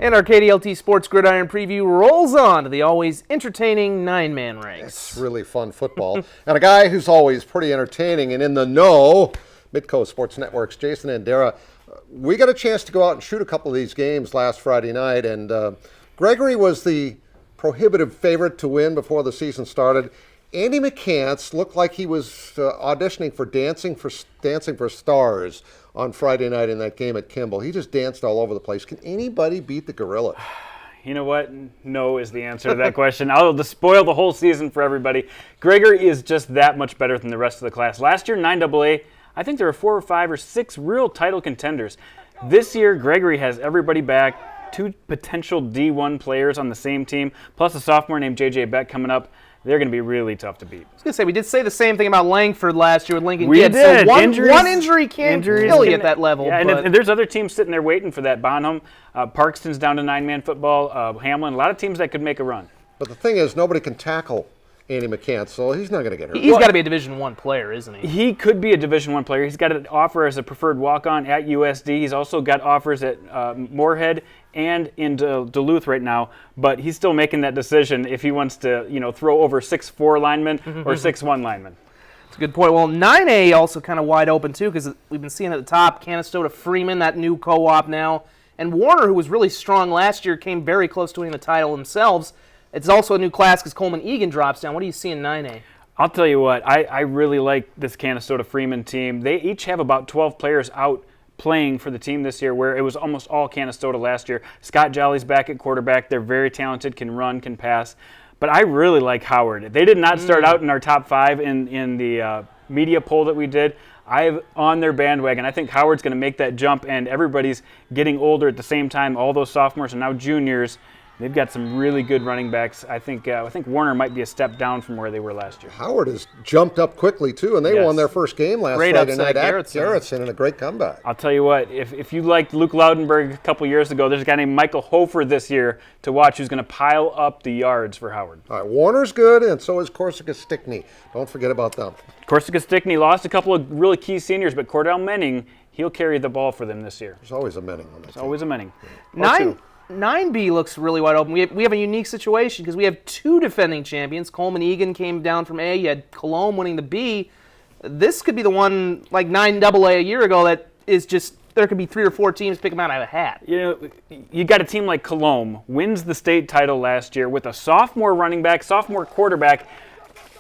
And our KDLT Sports Gridiron Preview rolls on to the always entertaining nine-man ranks. It's really fun football. And a guy who's always pretty entertaining and in the know, Midco Sports Network's Jason Andera. We got a chance to go out and shoot a couple of these games last Friday night, and Gregory was the prohibitive favorite to win before the season started. Andy McCants looked like he was auditioning for Dancing for Stars on Friday night in that game at Kimball. He just danced all over the place. Can anybody beat the Gorilla? You know what? No is the answer to that question. I'll just spoil the whole season for everybody. Gregory is just that much better than the rest of the class. Last year, 9AA, I think there were 4 or 5 or 6 real title contenders. This year, Gregory has everybody back, 2 potential D1 players on the same team, plus a sophomore named J.J. Beck coming up. They're going to be really tough to beat. I was going to say, we did say the same thing about Langford last year with Lincoln We Kidd. did. So one injury can't kill you at that level. Yeah, and there's other teams sitting there waiting for that. Bonham, Parkston's down to 9-man football, Hamlin, a lot of teams that could make a run. But the thing is, nobody can tackle Andy McCants, so he's not going to get hurt. He's got to be a Division I player, isn't he? He could be a Division I player. He's got an offer as a preferred walk-on at USD. He's also got offers at Moorhead and in Duluth right now, but he's still making that decision if he wants to, throw over 6'4" linemen or 6'1" linemen. That's a good point. Well, 9A also kind of wide open, too, because we've been seeing at the top, Canastota Freeman, that new co-op now, and Warner, who was really strong last year, came very close to winning the title themselves. It's also a new class because Coleman Egan drops down. What do you see in 9A? I'll tell you what, I really like this Canastota Freeman team. They each have about 12 players out playing for the team this year, where it was almost all Canastota last year. Scott Jolly's back at quarterback. They're very talented, can run, can pass. But I really like Howard. They did not start out in our top 5 in the media poll that we did. I'm on their bandwagon. I think Howard's going to make that jump, and everybody's getting older at the same time. All those sophomores are now juniors. They've got some really good running backs. I think Warner might be a step down from where they were last year. Howard has jumped up quickly, too, and they won their first game last Friday night at Garrettson in a great comeback. I'll tell you what, if you liked Luke Loudenberg a couple years ago, there's a guy named Michael Hofer this year to watch who's going to pile up the yards for Howard. All right, Warner's good, and so is Corsica Stickney. Don't forget about them. Corsica Stickney lost a couple of really key seniors, but Cordell Menning, he'll carry the ball for them this year. There's always a Menning on that There's always a Menning. 9B looks really wide open. We have a unique situation because we have 2 defending champions. Coleman Egan came down from A. You had Cologne winning the B. This could be the one, like 9AA a year ago, that is just, there could be 3 or 4 teams pick them out of a hat. You got a team like Cologne, wins the state title last year with a sophomore running back, sophomore quarterback.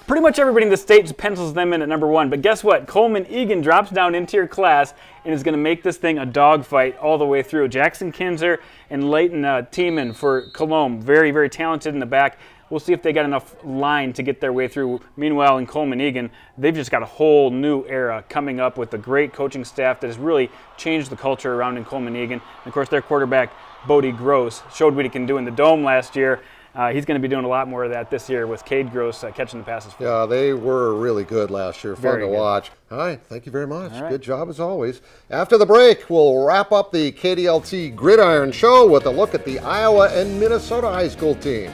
Pretty much everybody in the state pencils them in at number 1. But guess what? Coleman Egan drops down into your class and is going to make this thing a dogfight all the way through. Jackson Kinzer and Leighton Tiemann for Cologne, very, very talented in the back. We'll see if they got enough line to get their way through. Meanwhile, in Coleman Egan, they've just got a whole new era coming up with a great coaching staff that has really changed the culture around in Coleman Egan. And of course, their quarterback, Bodie Gross, showed what he can do in the Dome last year. He's going to be doing a lot more of that this year with Cade Gross catching the passes. Yeah, they were really good last year. Fun to watch. All right, thank you very much. Right. Good job as always. After the break, we'll wrap up the KDLT Gridiron Show with a look at the Iowa and Minnesota high school teams.